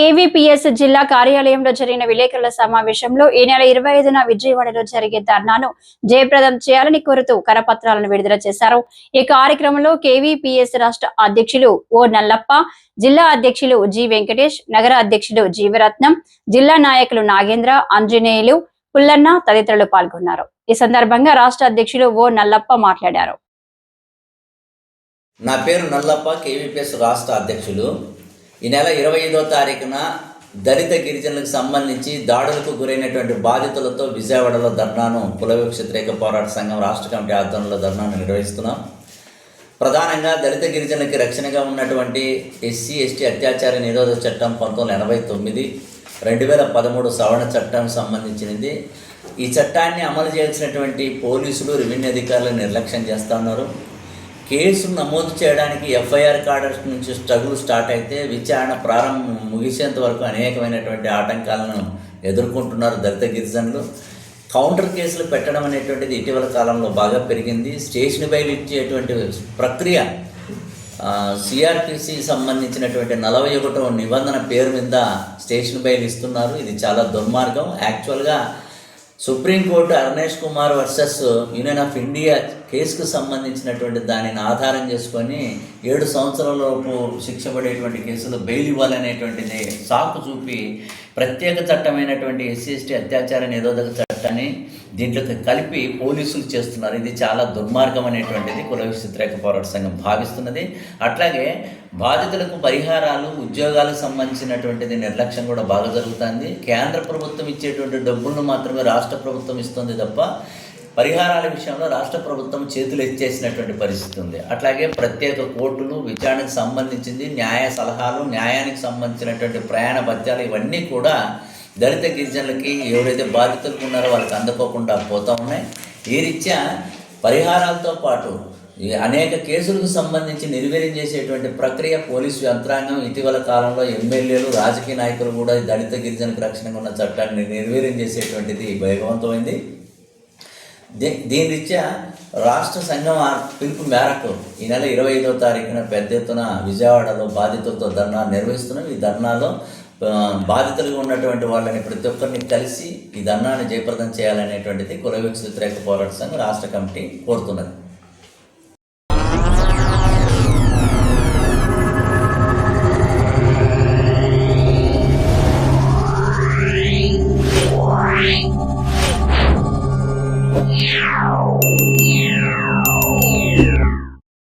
KVPS జిల్లా కార్యాలయంలో జరిగిన విలేకరుల సమావేశంలో ఈ నెల 25న విజయవాడలో జరిగే ధర్నాను జయప్రదం చేయాలని కోరుతూ కరపత్రాలను విడుదల చేశారు. ఈ కార్యక్రమంలో కేవీపీఎస్ రాష్ట్ర అధ్యక్షులు ఓ నల్లప్ప, జిల్లా అధ్యక్షులు జి వెంకటేష్, నగర అధ్యక్షులు జీవరత్నం, జిల్లా నాయకులు నాగేంద్ర, ఆంజనేయులు, పుల్లన్న తదితరులు పాల్గొన్నారు. ఈ సందర్భంగా రాష్ట్ర అధ్యక్షులు ఓ నల్లప్ప మాట్లాడారు. నా పేరు నల్లప్ప, కేవీపీఎస్ రాష్ట్ర అధ్యక్షులు. ఈ నెల 25వ తారీఖున దళిత గిరిజనులకు సంబంధించి దాడులకు గురైనటువంటి బాధితులతో విజయవాడలో ధర్నాను కుల వ్యతిరేక పోరాట సంఘం రాష్ట్ర కమిటీ ఆధ్వర్యంలో ధర్నాను నిర్వహిస్తున్నాం. ప్రధానంగా దళిత గిరిజనులకి రక్షణగా ఉన్నటువంటి ఎస్సీ ఎస్టీ అత్యాచార నిరోధక చట్టం 1989, 2013 సవరణ చట్టం సంబంధించినది. ఈ చట్టాన్ని అమలు చేయాల్సినటువంటి పోలీసులు, రెవెన్యూ అధికారులు నిర్లక్ష్యం చేస్తూ ఉన్నారు. కేసు నమోదు చేయడానికి ఎఫ్ఐఆర్ కార్డర్స్ నుంచి స్ట్రగుల్ స్టార్ట్ అయితే విచారణ ప్రారంభం ముగిసేంత వరకు అనేకమైనటువంటి ఆటంకాలను ఎదుర్కొంటున్నారు దళిత గిరిజనులు. కౌంటర్ కేసులు పెట్టడం అనేటువంటిది ఇటీవల కాలంలో బాగా పెరిగింది. స్టేషన్ బెయిల్ ఇచ్చేటువంటి ప్రక్రియ సిఆర్పిసి సంబంధించినటువంటి 41వ నిబంధన పేరు మీద స్టేషన్ బెయిల్ ఇస్తున్నారు. ఇది చాలా దుర్మార్గం. యాక్చువల్గా supreme court Arunesh Kumar versus union of India కేసుకు సంబంధించినటువంటి దానిని ఆధారం చేసుకొని 7 సంవత్సరాలలోపు శిక్ష పడేటువంటి కేసులు బెయిల్ ఇవ్వాలనేటువంటిది సాకు చూపి ప్రత్యేక చట్టమైనటువంటి ఎస్సీ ఎస్టీ అత్యాచార నిరోధక చట్టాన్ని దీంట్లో కలిపి పోలీసులు చేస్తున్నారు. ఇది చాలా దుర్మార్గం అనేటువంటిది కుల వ్యతిరేక పోరాట సంఘం భావిస్తున్నది. అట్లాగే బాధితులకు పరిహారాలు, ఉద్యోగాలకు సంబంధించినటువంటిది నిర్లక్ష్యం కూడా బాగా జరుగుతుంది. కేంద్ర ప్రభుత్వం ఇచ్చేటువంటి డబ్బులను మాత్రమే రాష్ట్ర ప్రభుత్వం ఇస్తుంది తప్ప పరిహారాల విషయంలో రాష్ట్ర ప్రభుత్వం చేతులు ఎత్తేసినటువంటి పరిస్థితి ఉంది. అట్లాగే ప్రత్యేక కోర్టులు, విచారణకు సంబంధించింది న్యాయ సలహాలు, న్యాయానికి సంబంధించినటువంటి ప్రయాణ భత్యాలు ఇవన్నీ కూడా దళిత గిరిజనులకి ఎవరైతే బాధితులకు ఉన్నారో వాళ్ళకి అందుకోకుండా పోతూ ఉన్నాయి. ఈ రీత్యా పరిహారాలతో పాటు అనేక కేసులకు సంబంధించి నిర్వీర్యం చేసేటువంటి ప్రక్రియ పోలీసు యంత్రాంగం ఇటీవల కాలంలో ఎమ్మెల్యేలు, రాజకీయ నాయకులు కూడా దళిత గిరిజనులకు రక్షణగా ఉన్న చట్టాన్ని నిర్వీర్యం చేసేటువంటిది వేగవంతమైంది. దీని రీత్యా రాష్ట్ర సంఘం పిలుపు మేరకు ఈ నెల 25వ తారీఖున పెద్ద ఎత్తున విజయవాడలో బాధితులతో ధర్నా నిర్వహిస్తున్నాం. ఈ ధర్నాలో బాధితులుగా ఉన్నటువంటి వాళ్ళని ప్రతి ఒక్కరిని కలిసి ఈ ధర్నాన్ని జయప్రదం చేయాలనేటువంటిది కుల వ్యతిరేక పోరాట సంఘం రాష్ట్ర కమిటీ కోరుతున్నది.